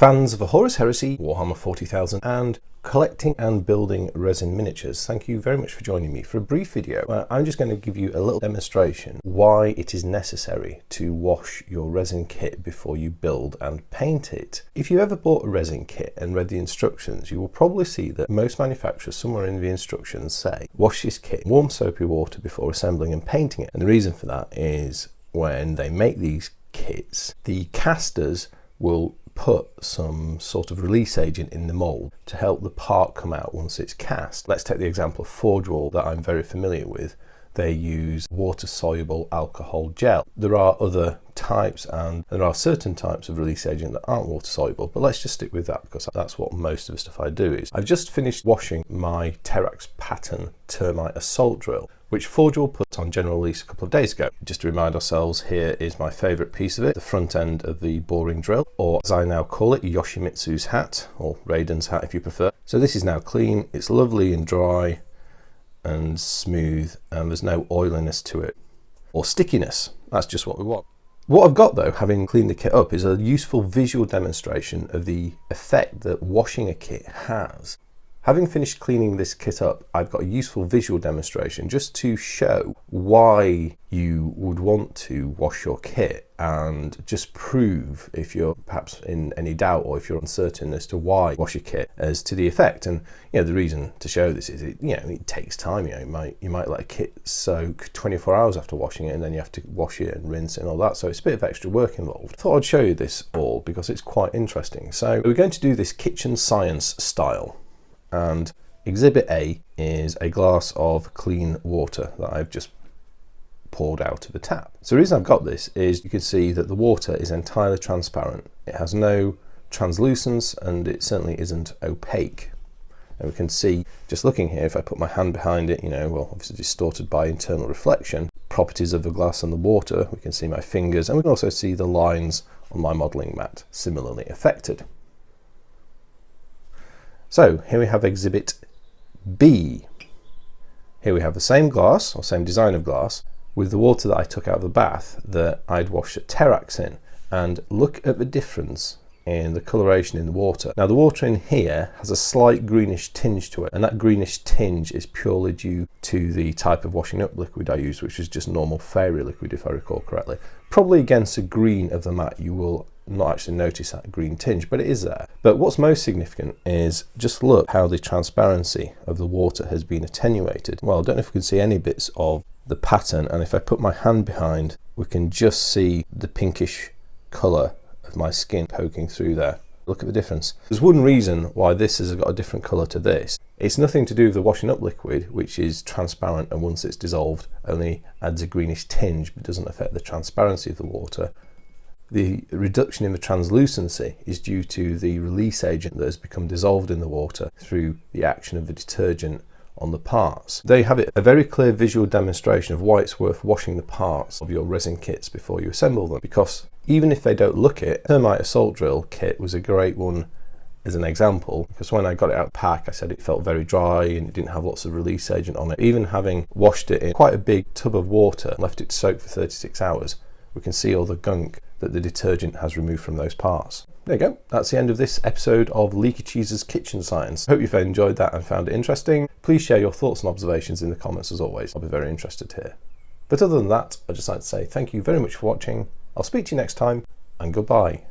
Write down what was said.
Fans of a Horus Heresy, Warhammer 40,000 and collecting and building resin miniatures, thank you very much for joining me for a brief video where I'm just going to give you a little demonstration why it is necessary to wash your resin kit before you build and paint it. If you ever bought a resin kit and read the instructions, you will probably see that most manufacturers somewhere in the instructions say wash this kit in warm soapy water before assembling and painting it. And the reason for that is when they make these kits, the casters will put some sort of release agent in the mold to help the part come out once it's cast. Let's take the example of Forge Wall that I'm very familiar with. They use water-soluble alcohol gel. There are other types and there are certain types of release agent that aren't water-soluble, but let's just stick with that because that's what most of the stuff I do is. I've just finished washing my Terax pattern termite assault drill, which Forge Wall put on general release a couple of days ago. Just to remind ourselves, here is my favourite piece of it, the front end of the boring drill, or as I now call it, Yoshimitsu's hat, or Raiden's hat if you prefer. So this is now clean, it's lovely and dry and smooth, and there's no oiliness to it, or stickiness. That's just what we want. What I've got though, having cleaned the kit up, is a useful visual demonstration of the effect that washing a kit has. Having finished cleaning this kit up, I've got a useful visual demonstration just to show why you would want to wash your kit and just prove if you're perhaps in any doubt or if you're uncertain as to why wash your kit as to the effect. And the reason to show this is it takes time. You might let a kit soak 24 hours after washing it, and then you have to wash it and rinse it and all that, so it's a bit of extra work involved. I thought I'd show you this all because it's quite interesting. So we're going to do this kitchen science style. And Exhibit A is a glass of clean water that I've just poured out of the tap. So the reason I've got this is you can see that the water is entirely transparent. It has no translucence and it certainly isn't opaque. And we can see, just looking here, if I put my hand behind it, well, obviously distorted by internal reflection, properties of the glass and the water, we can see my fingers, and we can also see the lines on my modelling mat similarly affected. So here we have Exhibit B. Here we have the same glass, or same design of glass, with the water that I took out of the bath that I'd washed at Terax in. And look at the difference in the coloration in the water. Now the water in here has a slight greenish tinge to it, and that greenish tinge is purely due to the type of washing up liquid I used, which is just normal fairy liquid if I recall correctly. Probably against the green of the mat you will not actually notice that green tinge, but it is there. But what's most significant is just look how the transparency of the water has been attenuated. Well, I don't know if we can see any bits of the pattern, and if I put my hand behind, we can just see the pinkish colour of my skin poking through there. Look at the difference. There's one reason why this has got a different colour to this. It's nothing to do with the washing up liquid, which is transparent and once it's dissolved only adds a greenish tinge but doesn't affect the transparency of the water. The reduction in the translucency is due to the release agent that has become dissolved in the water through the action of the detergent on the parts. There you have it, a very clear visual demonstration of why it's worth washing the parts of your resin kits before you assemble them, because even if they don't look it, Termite Assault Drill kit was a great one as an example, because when I got it out of the pack I said it felt very dry and it didn't have lots of release agent on it. Even having washed it in quite a big tub of water, left it to soak for 36 hours, we can see all the gunk that the detergent has removed from those parts. There you go, that's the end of this episode of Leaky Cheese's Kitchen Science. Hope you've enjoyed that and found it interesting. Please share your thoughts and observations in the comments as always, I'll be very interested to hear. But other than that, I'd just like to say thank you very much for watching, I'll speak to you next time, and goodbye.